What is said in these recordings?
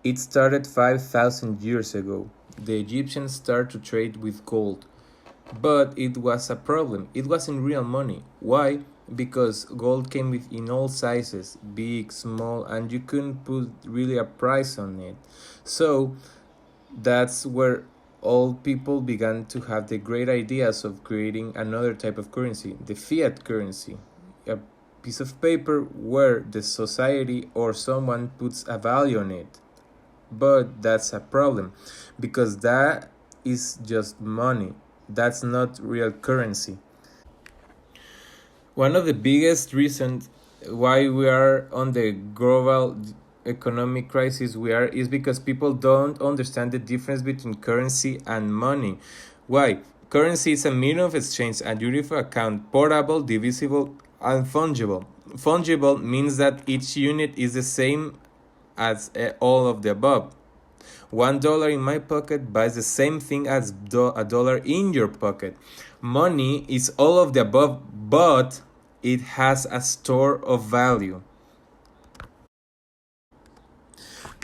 It started 5,000 years ago. The Egyptians started to trade with gold. But it was a problem. It wasn't real money. Why? Because gold came in all sizes, big, small, and you couldn't put really a price on it. So that's where all people began to have the great ideas of creating another type of currency, the fiat currency. A piece of paper where the society or someone puts a value on it. But that's a problem because that is just money. That's not real currency. One of the biggest reasons why we are on the global economic crisis we are is because people don't understand the difference between currency and money. Why? Currency is a medium of exchange and uniform account, portable, divisible, and fungible. Fungible means that each unit is the same as all of the above. $1 in my pocket buys the same thing as a dollar in your pocket. Money is all of the above, but it has a store of value.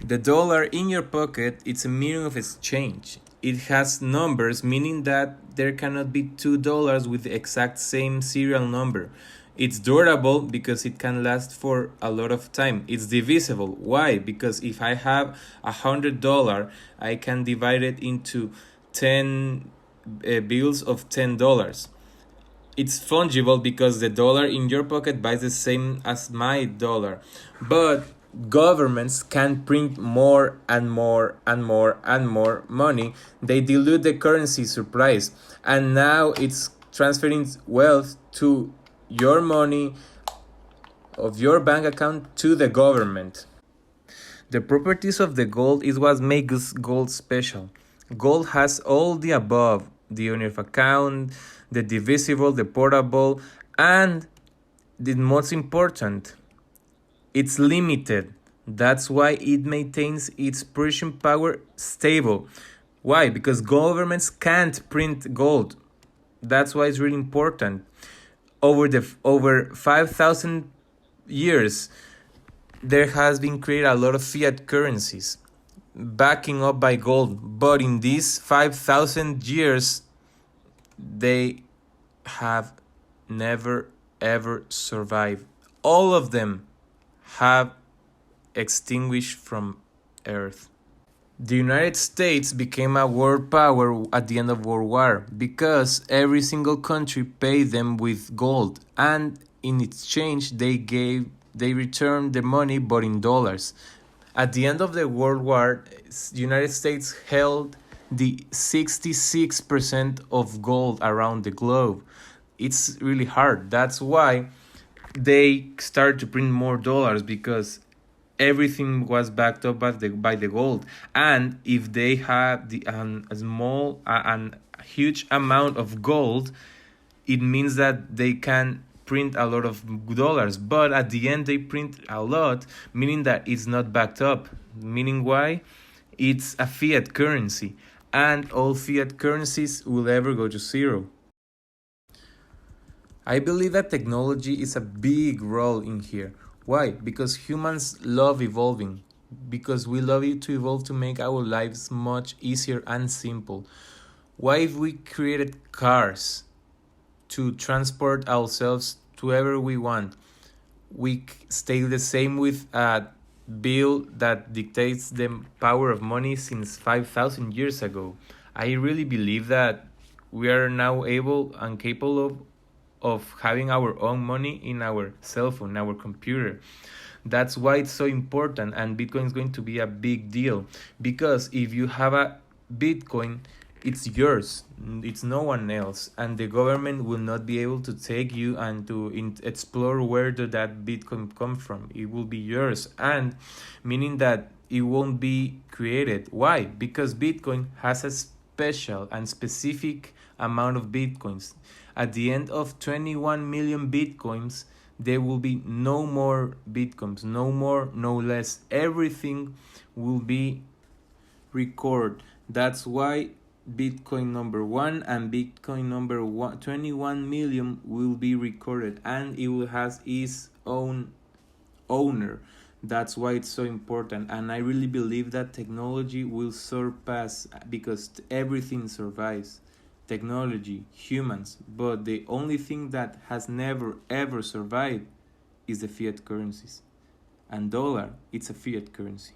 The dollar in your pocket is a medium of exchange. It has numbers, meaning that there cannot be $2 with the exact same serial number. It's durable because it can last for a lot of time. It's divisible. Why? Because if I have $100, I can divide it into 10 bills of $10. It's fungible because the dollar in your pocket buys the same as my dollar. But governments can print more and more and more and more money. They dilute the currency supply, and now it's transferring wealth to your money of your bank account to the government. The properties of the gold is what makes gold special. Gold has all the above: the uniform account, the divisible, the portable, and the most important, it's limited. That's why it maintains its purchasing power stable. Why? Because governments can't print gold. That's why it's really important. Over 5,000 years, there has been created a lot of fiat currencies backing up by gold, but in these 5,000 years they have never ever survived. All of them have extinguished from earth. The United States became a world power at the end of World War because every single country paid them with gold, and in exchange they returned the money but in dollars. At the end of the World War, the United States held the 66% of gold around the globe. It's really hard. That's why they started to print more dollars, because everything was backed up by the gold. And if they have a small and huge amount of gold, it means that they can print a lot of dollars. But at the end, they print a lot, meaning that it's not backed up. Meaning why? It's a fiat currency, and all fiat currencies will ever go to zero. I believe that technology is a big role in here. Why? Because humans love evolving. Because we love it to evolve to make our lives much easier and simple. Why if we created cars to transport ourselves to wherever we want? We stay the same with a bill that dictates the power of money since 5,000 years ago. I really believe that we are now able and capable of having our own money in our cell phone, our computer. That's why it's so important, and Bitcoin is going to be a big deal, because if you have a Bitcoin, it's yours, it's no one else, and the government will not be able to take you and to explore where did that Bitcoin come from. It will be yours, and meaning that it won't be created. Why? Because Bitcoin has a special and specific amount of Bitcoins. At the end of 21 million Bitcoins, there will be no more Bitcoins, no more, no less. Everything will be recorded. That's why Bitcoin number 1 and Bitcoin number 21 million will be recorded, and it will have its own owner. That's why it's so important, and I really believe that technology will surpass, because everything survives. Technology, humans, but the only thing that has never ever survived is the fiat currencies. And dollar, it's a fiat currency.